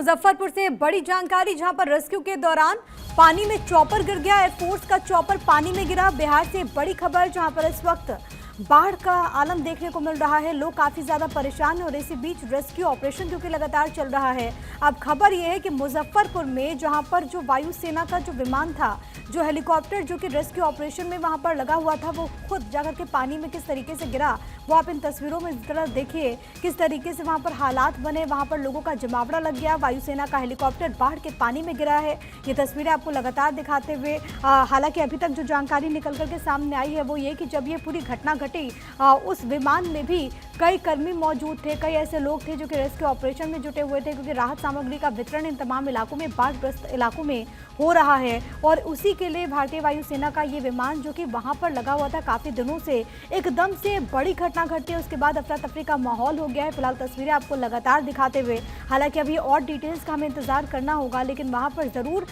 मुजफ्फरपुर से बड़ी जानकारी, जहां पर रेस्क्यू के दौरान पानी में चॉपर गिर गया। एयरफोर्स का चॉपर पानी में गिरा। बिहार से बड़ी खबर, जहां पर इस वक्त बाढ़ का आलम देखने को मिल रहा है। लोग काफी ज्यादा परेशान हैं और इसी बीच रेस्क्यू ऑपरेशन क्योंकि लगातार चल रहा है। अब खबर यह है कि मुजफ्फरपुर में जहां पर जो वायुसेना का जो विमान था, जो हेलीकॉप्टर जो कि रेस्क्यू ऑपरेशन में वहां पर लगा हुआ था, वो खुद जाकर के पानी में किस तरीके से गिरा, वो आप इन तस्वीरों में जरा देखिए किस तरीके से वहां पर हालात बने। वहां पर लोगों का जमावड़ा लग गया। वायुसेना का हेलीकॉप्टर बाढ़ के पानी में गिरा है। ये तस्वीरें आपको लगातार दिखाते हुए, हालांकि अभी तक जो जानकारी निकल करके सामने आई है वो ये कि जब ये पूरी घटना घटी, उस विमान में भी कई कर्मी मौजूद थे, कई ऐसे लोग थे जो कि रेस्क्यू ऑपरेशन में जुटे हुए थे, क्योंकि राहत सामग्री का वितरण इन तमाम इलाकों में, बाढ़ग्रस्त इलाकों में हो रहा है। और उसी के लिए भारतीय वायुसेना का ये विमान जो कि वहां पर लगा हुआ था काफी दिनों से, एकदम से बड़ी घटना घटी है। उसके बाद अफरा तफरी का माहौल हो गया है। फिलहाल तस्वीरें आपको लगातार दिखाते हुए, हालांकि अभी और डिटेल्स का हमें इंतजार करना होगा, लेकिन वहां पर जरूर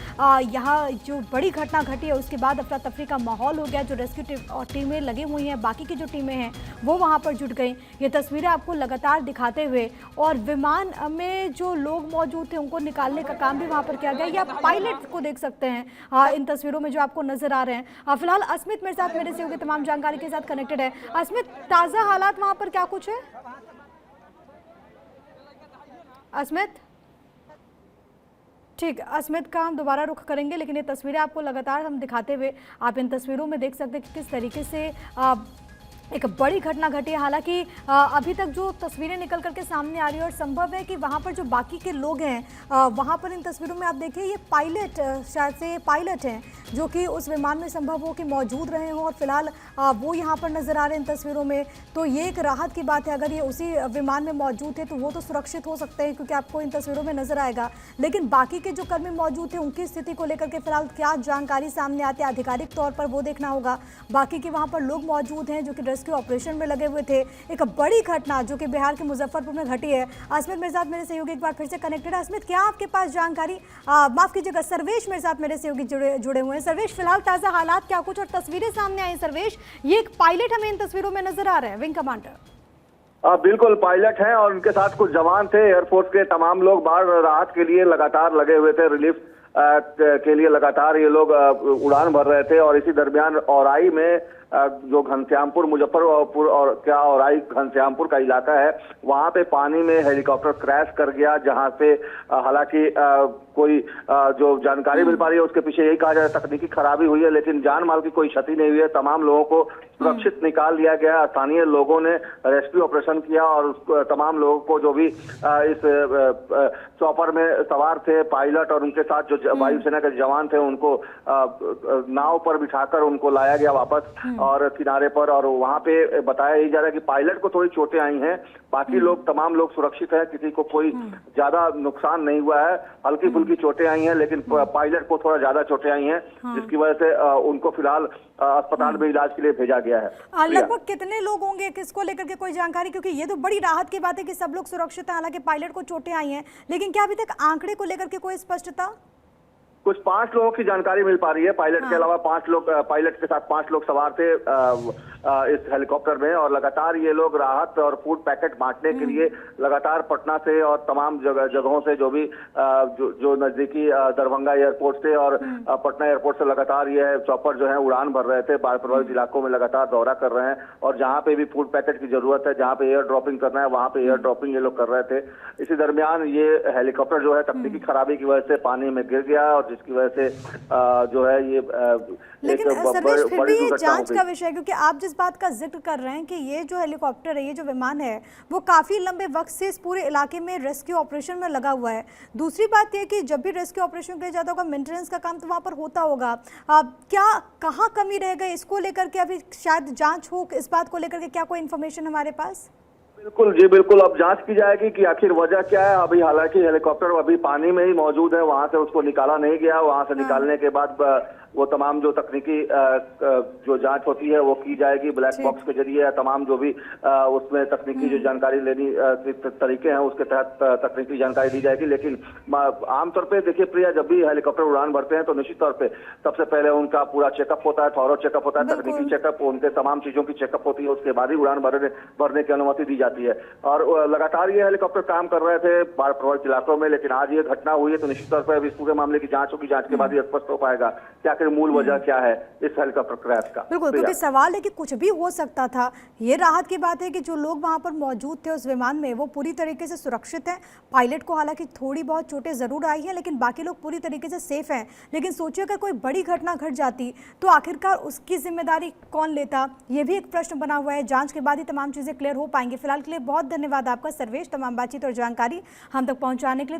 यहाँ जो बड़ी घटना घटी है उसके बाद अफरा तफरी का माहौल हो गया। जो रेस्क्यू टीमें लगी हुई हैं, बाकी की जो टीमें हैं वो वहां पर जुट गई। ये तस्वीरें आपको लगातार दिखाते हुए, और विमान में जो लोग मौजूद थे उनको निकालने का काम भी वहां पर किया गया। या पायलट को देख सकते हैं इन तस्वीरों में जो आपको नजर आ रहे हैं। फिलहाल अस्मित मेरे साथ, मेरे सहयोगी तमाम जानकारी के साथ कनेक्टेड है। अस्मित, ताजा हालात वहां पर क्या कुछ है? अस्मित, ठीक, अस्मित का हम दोबारा रुख करेंगे, लेकिन ये तस्वीरें आपको लगातार हम दिखाते हुए, आप इन तस्वीरों में देख सकते हैं कि किस तरीके से एक बड़ी घटना घटी है। हालांकि अभी तक जो तस्वीरें निकल करके सामने आ रही है, और संभव है कि वहां पर जो बाकी के लोग हैं वहां पर इन तस्वीरों में आप देखिए, ये पायलट, शायद से पायलट हैं जो कि उस विमान में संभव हो कि मौजूद रहे हों, और फिलहाल वो यहां पर नजर आ रहे हैं इन तस्वीरों में। तो ये एक राहत की बात है, अगर ये उसी विमान में मौजूद थे तो वो तो सुरक्षित हो सकते हैं, क्योंकि आपको इन तस्वीरों में नजर आएगा। लेकिन बाकी के जो कर्मी मौजूद थे उनकी स्थिति को लेकर के फिलहाल क्या जानकारी सामने आती है आधिकारिक तौर पर, वो देखना होगा। बाकी के वहां पर लोग मौजूद हैं जो कि रेस्क्यू ऑपरेशन में लगे हुए थे। एक बड़ी घटना जो कि बिहार के मुजफ्फरपुर में घटी है। अस्मित मेरे साथ, मेरे सहयोगी एक बार फिर से कनेक्टेड है। अस्मित, क्या आपके पास जानकारी, माफ कीजिएगा, सर्वेश मेरे साथ, मेरे सहयोगी जुड़े हुए हैं। सर्वेश, फिलहाल ताजा हालात क्या कुछ और तस्वीरें सामने आई? सर्वेश, ये एक पायलट हमें इन तस्वीरों में नजर आ रहे हैं, विंग कमांडर। बिल्कुल पायलट हैं और उनके साथ कुछ जवान थे। एयरफोर्स के तमाम लोग बाढ़ राहत के लिए लगातार लगे हुए थे। रिलीफ के लिए लगातार ये लोग उड़ान भर रहे थे। और इसी दरमियान औराई में जो घनश्यामपुर, मुजफ्फरपुर और क्या औराई घनश्यामपुर का इलाका है, वहां पे पानी में हेलीकॉप्टर क्रैश कर गया, जहां से हालांकि कोई जो जानकारी मिल पा रही है उसके पीछे यही कहा जा रहा है तकनीकी खराबी हुई है, लेकिन जान माल की कोई क्षति नहीं हुई है। तमाम लोगों को सुरक्षित निकाल लिया गया। स्थानीय लोगों ने रेस्क्यू ऑपरेशन किया और तमाम लोगों को, जो भी इस चॉपर में सवार थे, पायलट और उनके साथ जो वायुसेना के जवान थे, उनको नाव पर बिठाकर उनको लाया गया वापस और किनारे पर। और वहां पे बताया ही जा रहा है कि पायलट को थोड़ी चोटें आई हैं, बाकी लोग, तमाम लोग सुरक्षित हैं, किसी को कोई ज्यादा नुकसान नहीं हुआ है। हल्की फुल्की चोटें आई हैं, लेकिन पायलट को थोड़ा ज्यादा चोटें आई हैं, जिसकी वजह से उनको फिलहाल अस्पताल में इलाज के लिए भेजा गया है। लगभग कितने लोग होंगे, किसको लेकर के कोई जानकारी? क्योंकि ये तो बड़ी राहत की बात है कि सब लोग सुरक्षित हैं, हालांकि पायलट को चोटें आई हैं, लेकिन क्या अभी तक आंकड़े को लेकर के कोई स्पष्टता? कुछ 5 लोगों की जानकारी मिल पा रही है। पायलट के अलावा 5 लोग, पायलट के साथ 5 लोग सवार थे इस हेलीकॉप्टर में। और लगातार ये लोग राहत और फूड पैकेट बांटने के लिए लगातार पटना से और तमाम जगहों से, जो भी जो नजदीकी दरभंगा एयरपोर्ट से और पटना एयरपोर्ट से लगातार ये चॉपर जो है उड़ान भर रहे थे। बाढ़ प्रभावित इलाकों में लगातार दौरा कर रहे हैं, और जहाँ पे भी फूड पैकेट की जरूरत है, जहाँ पे एयर ड्रॉपिंग करना है, वहाँ पे एयर ड्रॉपिंग ये लोग कर रहे थे। इसी दरमियान ये हेलीकॉप्टर जो है तकनीकी खराबी की वजह से पानी में गिर गया, और जिसकी वजह से जो है ये लेकिन सर्वेश, फिर भी ये जांच का विषय है, क्योंकि आप जिस बात का जिक्र कर रहे हैं कि ये जो हेलीकॉप्टर है, ये जो विमान है, वो काफी लंबे वक्त से इस पूरे इलाके में रेस्क्यू ऑपरेशन में लगा हुआ है। दूसरी बात यह कि जब भी रेस्क्यू ऑपरेशन किया जाता होगा, मेंटेनेंस का काम तो वहां पर होता होगा। क्या कहाँ कमी रह गई, इसको लेकर के अभी शायद जांच हो, इस बात को लेकर के क्या कोई इन्फॉर्मेशन हमारे पास? बिल्कुल जी, बिल्कुल। अब जांच की जाएगी कि आखिर वजह क्या है। अभी हालांकि हेलीकॉप्टर अभी पानी में ही मौजूद है, वहां से उसको निकाला नहीं गया। वहां से निकालने के बाद वो तमाम जो तकनीकी जो जांच होती है वो की जाएगी ब्लैक बॉक्स के जरिए। तमाम जो भी उसमें तकनीकी जो जानकारी लेनी तरीके हैं उसके तहत तकनीकी जानकारी दी जाएगी। लेकिन आमतौर पे देखिए प्रिया, जब भी हेलीकॉप्टर उड़ान भरते हैं तो निश्चित तौर पे सबसे पहले उनका पूरा चेकअप होता है, थॉरो चेकअप होता है, तकनीकी चेकअप, उनके तमाम चीजों की चेकअप होती है, उसके बाद ही उड़ान भरने की अनुमति दी जाती है। जाती है। और लगातार ये हेलीकॉप्टर काम कर रहे थे बाढ़ प्रभावित इलाकों में, लेकिन आज ये घटना हुई है तो निश्चित तौर पर इस पूरे मामले की जांच होगी। जांच के बाद ही स्पष्ट हो पाएगा कि आखिर मूल वजह क्या है इस हेलीकॉप्टर क्रैश का। बिल्कुल, क्योंकि सवाल है कि कुछ भी हो सकता था। ये राहत की बात है कि जो लोग वहां पर मौजूद थे उस विमान में वो पूरी तरीके से सुरक्षित हैं। पायलट को हालांकि थोड़ी बहुत चोटें जरूर आई हैं, लेकिन बाकी लोग पूरी तरीके से सेफ हैं। लेकिन सोचिए अगर कोई बड़ी घटना घट जाती तो आखिरकार उसकी जिम्मेदारी कौन लेता, ये भी एक प्रश्न बना हुआ है। जांच के बाद ही तमाम चीजें क्लियर हो पाएंगी। फिलहाल के लिए बहुत धन्यवाद आपका सर्वेश, तमाम बातचीत और जानकारी हम तक पहुंचाने के लिए।